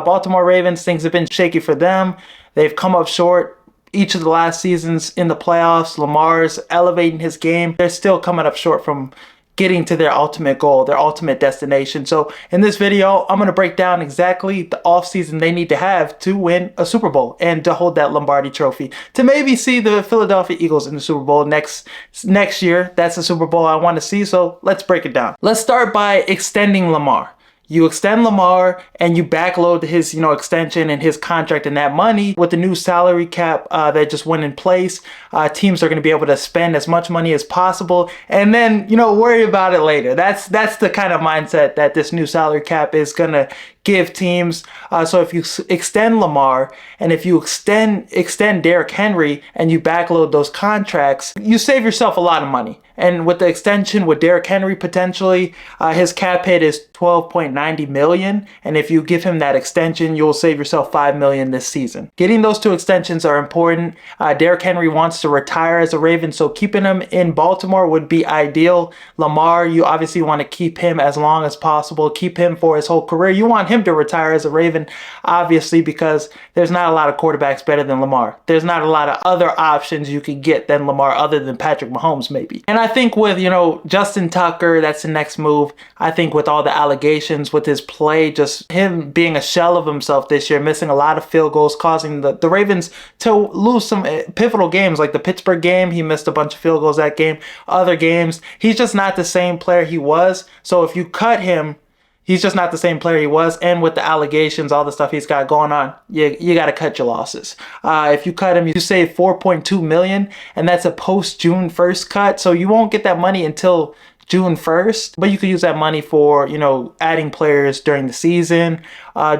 Baltimore Ravens, things have been shaky for them. They've come up short each of the last seasons in the playoffs. Lamar's elevating his game. They're still coming up short from getting to their ultimate goal, their ultimate destination. So in this video, I'm going to break down exactly the offseason they need to have to win a Super Bowl and to hold that Lombardi trophy, to maybe see the Philadelphia Eagles in the Super Bowl next year. That's the Super Bowl I want to see. So let's break it down. Let's start by extending Lamar. You extend Lamar and you backload his, extension and his contract and that money with the new salary cap that just went in place. Teams are going to be able to spend as much money as possible and then, worry about it later. That's the kind of mindset that this new salary cap is going to give teams. So if you extend Lamar and if you extend Derrick Henry and you backload those contracts, you save yourself a lot of money. And with the extension with Derrick Henry, potentially his cap hit is $12.90 million. And if you give him that extension, you'll save yourself $5 million this season. Getting those two extensions are important. Derrick Henry wants to retire as a Raven, so keeping him in Baltimore would be ideal. Lamar, you obviously want to keep him as long as possible, keep him for his whole career. You want him to retire as a Raven, obviously, because there's not a lot of quarterbacks better than Lamar. There's not a lot of other options you could get than Lamar other than Patrick Mahomes, maybe. And I think with, Justin Tucker, that's the next move. I think with all the allegations with his play, just him being a shell of himself this year, missing a lot of field goals, causing the Ravens to lose some pivotal games, like the Pittsburgh game. He missed a bunch of field goals that game. Other games, he's just not the same player he was. So if you cut him, he's just not the same player he was. And with the allegations, all the stuff he's got going on, you got to cut your losses. If you cut him, you save $4.2 million, and that's a post June 1st cut. So you won't get that money until June 1st, but you could use that money for, adding players during the season,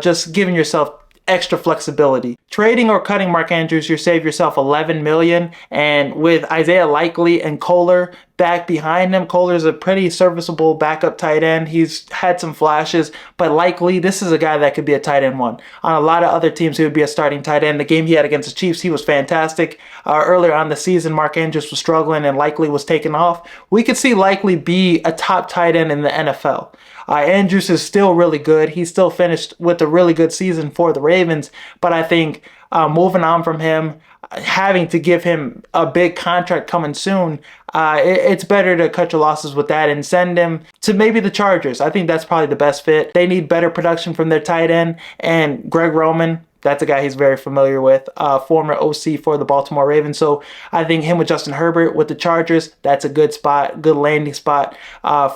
just giving yourself extra flexibility. Trading or cutting Mark Andrews, you save yourself $11 million. And with Isaiah Likely and Kohler back behind him, Kohler's a pretty serviceable backup tight end. He's had some flashes, but Likely, this is a guy that could be a tight end one. On a lot of other teams, he would be a starting tight end. The game he had against the Chiefs, he was fantastic. Earlier on the season, Mark Andrews was struggling and Likely was taking off. We could see Likely be a top tight end in the NFL. Andrews is still really good. He still finished with a really good season for the Ravens, but I think moving on from him, having to give him a big contract coming soon, it's better to cut your losses with that and send him to maybe the Chargers. I think that's probably the best fit. They need better production from their tight end, and Greg Roman, that's a guy he's very familiar with, former OC for the Baltimore Ravens. So I think him with Justin Herbert with the Chargers, that's a good spot, good landing spot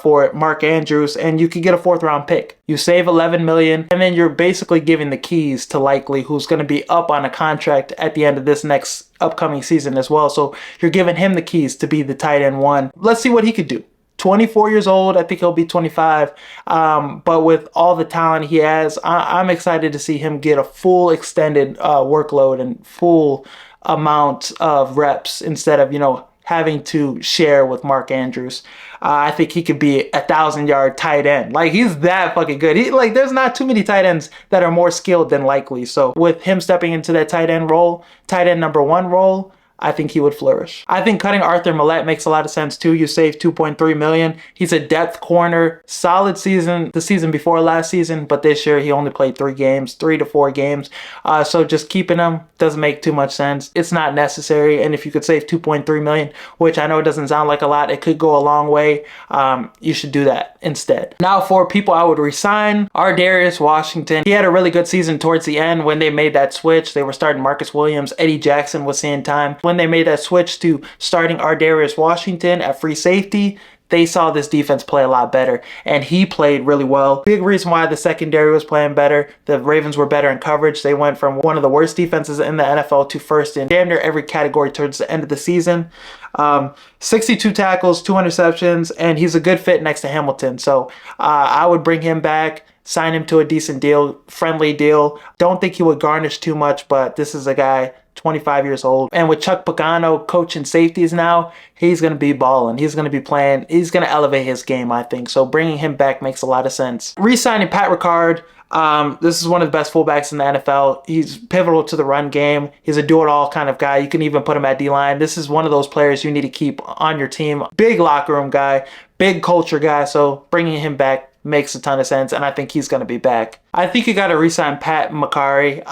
for Mark Andrews. And you could get a 4th round pick. You save $11 million, and then you're basically giving the keys to Likely, who's going to be up on a contract at the end of this next upcoming season as well. So you're giving him the keys to be the tight end one. Let's see what he could do. 24 years old, I think he'll be 25, but with all the talent he has, I'm excited to see him get a full extended workload and full amount of reps instead of, having to share with Mark Andrews. I think he could be a 1,000-yard tight end. Like, he's that fucking good. There's not too many tight ends that are more skilled than Likely. So with him stepping into that tight end role, tight end number 1 role, I think he would flourish. I think cutting Arthur Millette makes a lot of sense too. You save $2.3 million. He's a depth corner. Solid season the season before last season, but this year he only played 3 to 4 games. So just keeping him doesn't make too much sense. It's not necessary. And if you could save $2.3 million, which I know doesn't sound like a lot, it could go a long way. You should do that instead. Now for people I would resign, Darius Washington. He had a really good season towards the end when they made that switch. They were starting Marcus Williams. Eddie Jackson was seeing time. When they made that switch to starting Darius Washington at free safety, they saw this defense play a lot better, and he played really well. Big reason why the secondary was playing better. The Ravens were better in coverage. They went from one of the worst defenses in the NFL to first in damn near every category towards the end of the season. 62 tackles, 2 interceptions, and he's a good fit next to Hamilton. So I would bring him back, sign him to a decent deal, friendly deal. Don't think he would garnish too much, but this is a guy 25 years old. And with Chuck Pagano coaching safeties now, he's going to be balling. He's going to be playing. He's going to elevate his game, I think. So bringing him back makes a lot of sense. Re-signing Pat Ricard. This is one of the best fullbacks in the NFL. He's pivotal to the run game. He's a do-it-all kind of guy. You can even put him at D-line. This is one of those players you need to keep on your team. Big locker room guy, big culture guy. So bringing him back makes a ton of sense, and I think he's going to be back. I think you got to re-sign Pat McCarry.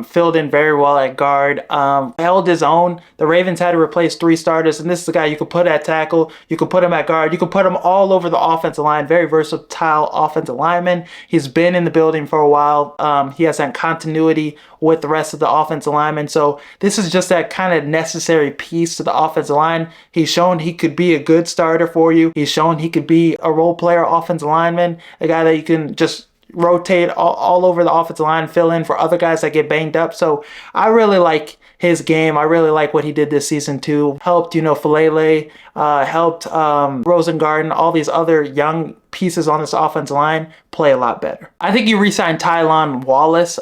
Filled in very well at guard. Held his own. The Ravens had to replace 3 starters, and this is a guy you could put at tackle. You could put him at guard. You could put him all over the offensive line. Very versatile offensive lineman. He's been in the building for a while. He has that continuity with the rest of the offensive linemen. So this is just that kind of necessary piece to the offensive line. He's shown he could be a good starter for you. He's shown he could be a role player offensive lineman, a guy that you can just rotate all over the offensive line, fill in for other guys that get banged up. So I really like his game. I really like what he did this season too. Helped, Falele, helped Rosengarten, all these other young pieces on this offensive line play a lot better. I think you re-signed Tylan Wallace.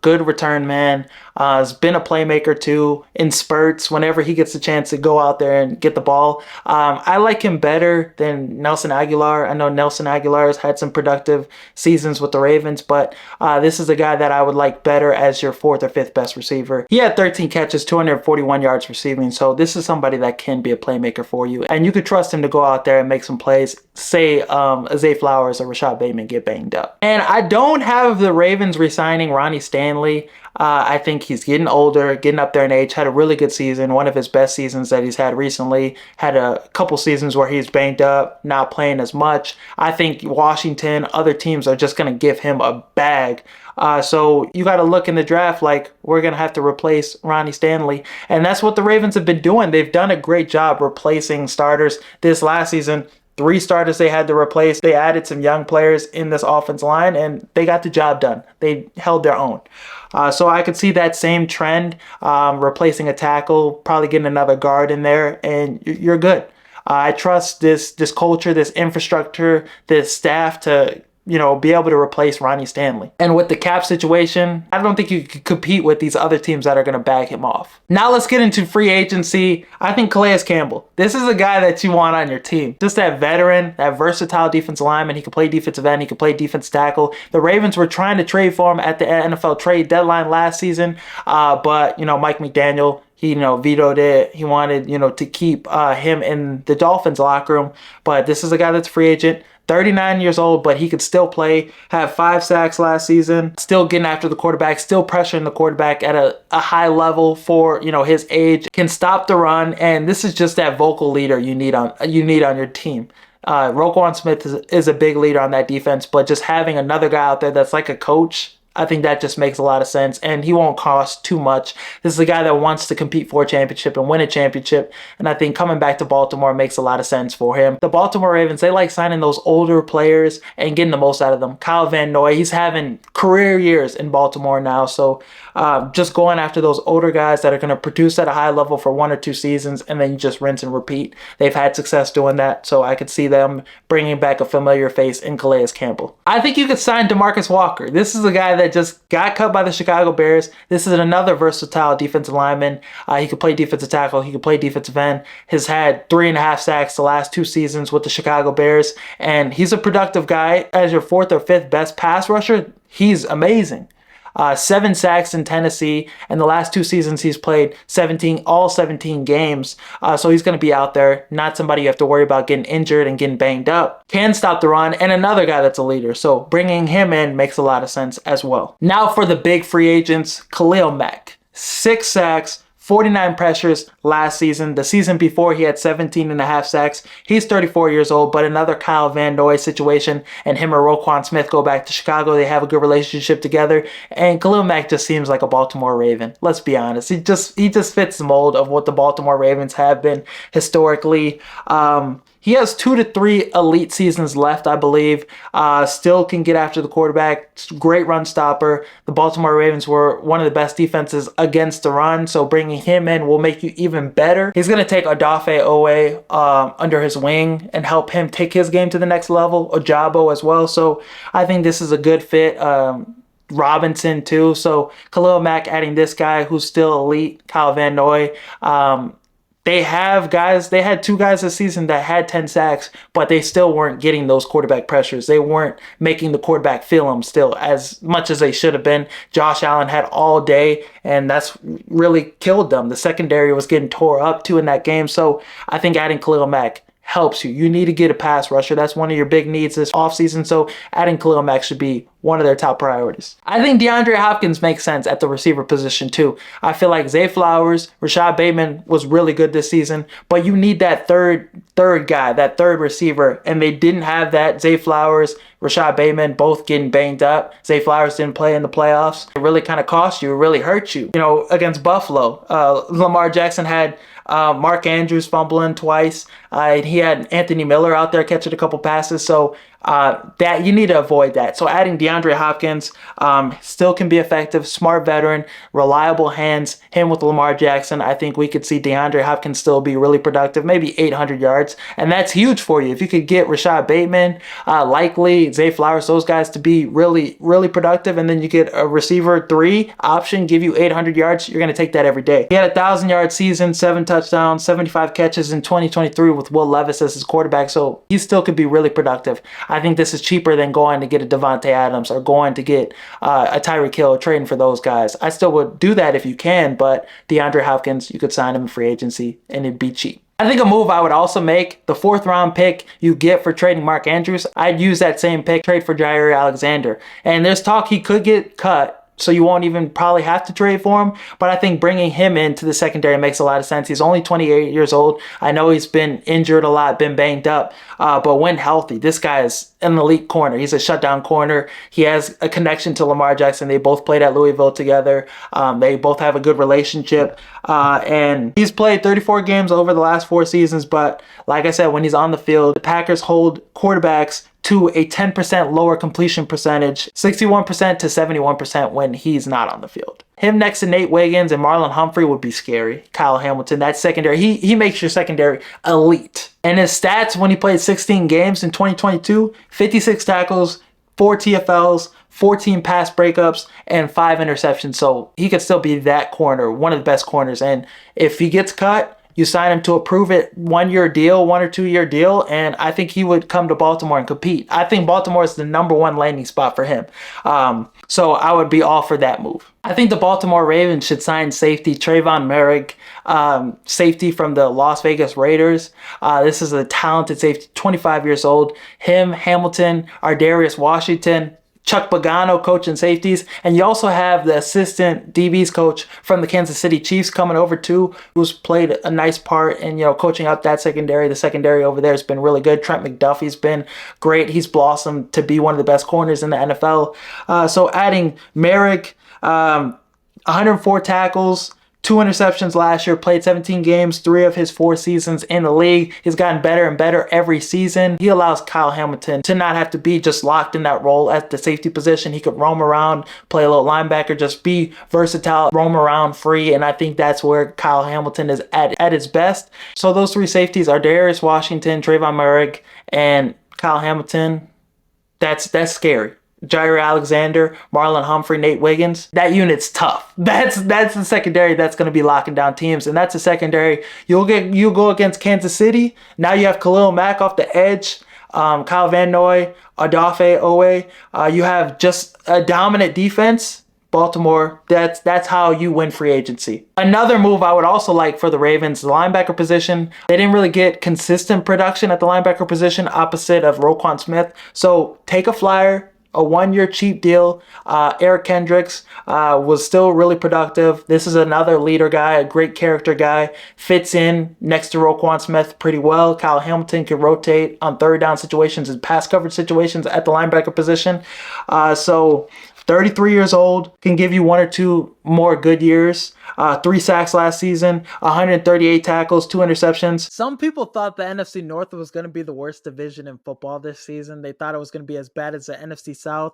Good return man. Has been a playmaker too in spurts whenever he gets the chance to go out there and get the ball. I like him better than Nelson Aguilar. I know Nelson Aguilar has had some productive seasons with the Ravens, but this is a guy that I would like better as your 4th or 5th best receiver. He had 13 catches, 241 yards receiving, so this is somebody that can be a playmaker for you, and you could trust him to go out there and make some plays. Say Zay Flowers or Rashad Bateman get banged up. And I don't have the Ravens re-signing Ronnie Stanley. I think he's getting older, getting up there in age. Had a really good season, one of his best seasons that he's had recently. Had a couple seasons where he's banged up, not playing as much. I think Washington, other teams are just going to give him a bag. So you got to look in the draft like we're going to have to replace Ronnie Stanley. And that's what the Ravens have been doing. They've done a great job replacing starters this last season. 3 starters they had to replace. They added some young players in this offense line, and they got the job done. They held their own. So I could see that same trend, replacing a tackle, probably getting another guard in there, and you're good. I trust this culture, this infrastructure, this staff to be able to replace Ronnie Stanley. And with the cap situation, I don't think you could compete with these other teams that are going to bag him off. Now let's get into free agency. I think Calais Campbell. This is a guy that you want on your team. Just that veteran, that versatile defensive lineman. He can play defensive end. He can play defensive tackle. The Ravens were trying to trade for him at the NFL trade deadline last season. But, Mike McDaniel, he, vetoed it. He wanted, to keep him in the Dolphins locker room. But this is a guy that's a free agent. 39 years old, but he could still play. Had 5 sacks last season. Still getting after the quarterback. Still pressuring the quarterback at a high level for his age. Can stop the run, and this is just that vocal leader you need on your team. Roquan Smith is a big leader on that defense, but just having another guy out there that's like a coach, I think that just makes a lot of sense, and he won't cost too much. This is a guy that wants to compete for a championship and win a championship, and I think coming back to Baltimore makes a lot of sense for him. The Baltimore Ravens, they like signing those older players and getting the most out of them. Kyle Van Noy, he's having career years in Baltimore now, so just going after those older guys that are going to produce at a high level for 1 or 2 seasons, and then you just rinse and repeat. They've had success doing that, so I could see them bringing back a familiar face in Calais Campbell. I think you could sign DeMarcus Walker. This is a guy that just got cut by the Chicago Bears. This is another versatile defensive lineman. He could play defensive tackle. He could play defensive end. Has had 3.5 sacks the last 2 seasons with the Chicago Bears, and he's a productive guy. As your 4th or 5th best pass rusher, he's amazing. 7 sacks in Tennessee, and the last 2 seasons he's played all 17 games. So he's going to be out there. Not somebody you have to worry about getting injured and getting banged up. Can stop the run, and another guy that's a leader. So bringing him in makes a lot of sense as well. Now for the big free agents, Khalil Mack. 6 sacks, 49 pressures last season. The season before, he had 17.5 sacks. He's 34 years old, but another Kyle Van Noy situation, and him or Roquan Smith go back to Chicago. They have a good relationship together, and Khalil Mack just seems like a Baltimore Raven. Let's be honest. He just fits the mold of what the Baltimore Ravens have been historically. He has 2 to 3 elite seasons left, I believe. Still can get after the quarterback. Great run stopper. The Baltimore Ravens were one of the best defenses against the run, so bringing him in will make you even better. He's going to take Odafe Owe under his wing and help him take his game to the next level. Ojabo as well. So I think this is a good fit. Robinson too. So Khalil Mack adding this guy who's still elite, Kyle Van Noy. They had 2 guys this season that had 10 sacks, but they still weren't getting those quarterback pressures. They weren't making the quarterback feel them still as much as they should have been. Josh Allen had all day, and that's really killed them. The secondary was getting tore up too in that game. So I think adding Khalil Mack helps you. You need to get a pass rusher. That's one of your big needs this offseason. So adding Khalil Mack should be one of their top priorities. I think DeAndre Hopkins makes sense at the receiver position too. I feel like Zay Flowers, Rashad Bateman was really good this season, but you need that third guy, that third receiver, and they didn't have that. Zay Flowers, Rashad Bateman, both getting banged up. Zay Flowers didn't play in the playoffs. It really kind of cost you. It really hurt you. You know, against Buffalo, Lamar Jackson had Mark Andrews fumbling twice. He had Anthony Miller out there catching a couple passes. So that you need to avoid that. So adding DeAndre Hopkins still can be effective. Smart veteran, reliable hands. Him with Lamar Jackson, I think we could see DeAndre Hopkins still be really productive, maybe 800 yards. And that's huge for you. If you could get Rashad Bateman, likely Zay Flowers, those guys to be really, really productive, and then you get a receiver 3 option, give you 800 yards, you're going to take that every day. He had a 1,000-yard season, 7 touchdowns, 75 catches in 2023 with Will Levis as his quarterback. So he still could be really productive. I think this is cheaper than going to get a Devontae Adams or going to get a Tyreek Hill, trading for those guys. I still would do that if you can, but DeAndre Hopkins, you could sign him in free agency and it'd be cheap. I think a move I would also make, the 4th round pick you get for trading Mark Andrews, I'd use that same pick, trade for Jair Alexander. And there's talk he could get cut, so you won't even probably have to trade for him. But I think bringing him into the secondary makes a lot of sense. He's only 28 years old. I know he's been injured a lot, been banged up, but when healthy, this guy is an elite corner. He's a shutdown corner. He has a connection to Lamar Jackson. They both played at Louisville together. They both have a good relationship. And he's played 34 games over the last 4 seasons. But like I said, when he's on the field, the Packers hold quarterbacks to a 10% lower completion percentage, 61% to 71% when he's not on the field. Him next to Nate Wiggins and Marlon Humphrey would be scary. Kyle Hamilton, that secondary, he makes your secondary elite. And his stats when he played 16 games in 2022, 56 tackles, 4 TFLs, 14 pass breakups, and 5 interceptions. So he could still be that corner, one of the best corners. And if he gets cut, you sign him to a prove-it 1-year deal, 1 or 2 year deal, and I think he would come to Baltimore and compete. I think Baltimore is the #1 landing spot for him. So I would be all for that move. I think the Baltimore Ravens should sign safety Trayvon Merrick, safety from the Las Vegas Raiders. This is a talented safety, 25 years old. Him, Hamilton, Ardarius Washington, Chuck Pagano coaching safeties, and you also have the assistant DBs coach from the Kansas City Chiefs coming over too, who's played a nice part in, you know, coaching up that secondary. The secondary over there has been really good. Trent McDuffie's been great. He's blossomed to be one of the best corners in the NFL. So adding Merrick, 104 tackles, 2 interceptions last year, played 17 games, 3 of his 4 seasons in the league. He's gotten better and better every season. He allows Kyle Hamilton to not have to be just locked in that role at the safety position. He could roam around, play a little linebacker, just be versatile, roam around free, and I think that's where Kyle Hamilton is at his best. So those 3 safeties are Darius Washington, Trayvon Merrick, and Kyle Hamilton. That's scary. Jair Alexander, Marlon Humphrey, Nate Wiggins. That unit's tough. That's the secondary that's going to be locking down teams, and that's a secondary you'll go against Kansas City. Now you have Khalil Mack off the edge, Kyle Van Noy, Odafe Owe. You have just a dominant defense. Baltimore, that's how you win free agency. Another move I would also like for the Ravens, the linebacker position. They didn't really get consistent production at the linebacker position opposite of Roquan Smith. So take a flyer, a 1-year cheap deal. Eric Kendricks was still really productive. This is another leader guy, a great character guy. Fits in next to Roquan Smith pretty well. Kyle Hamilton can rotate on 3rd down situations and pass coverage situations at the linebacker position. So 33 years old, can give you 1 or 2 more good years. 3 sacks last season, 138 tackles, 2 interceptions. Some people thought the NFC North was going to be the worst division in football this season. They thought it was going to be as bad as the NFC South.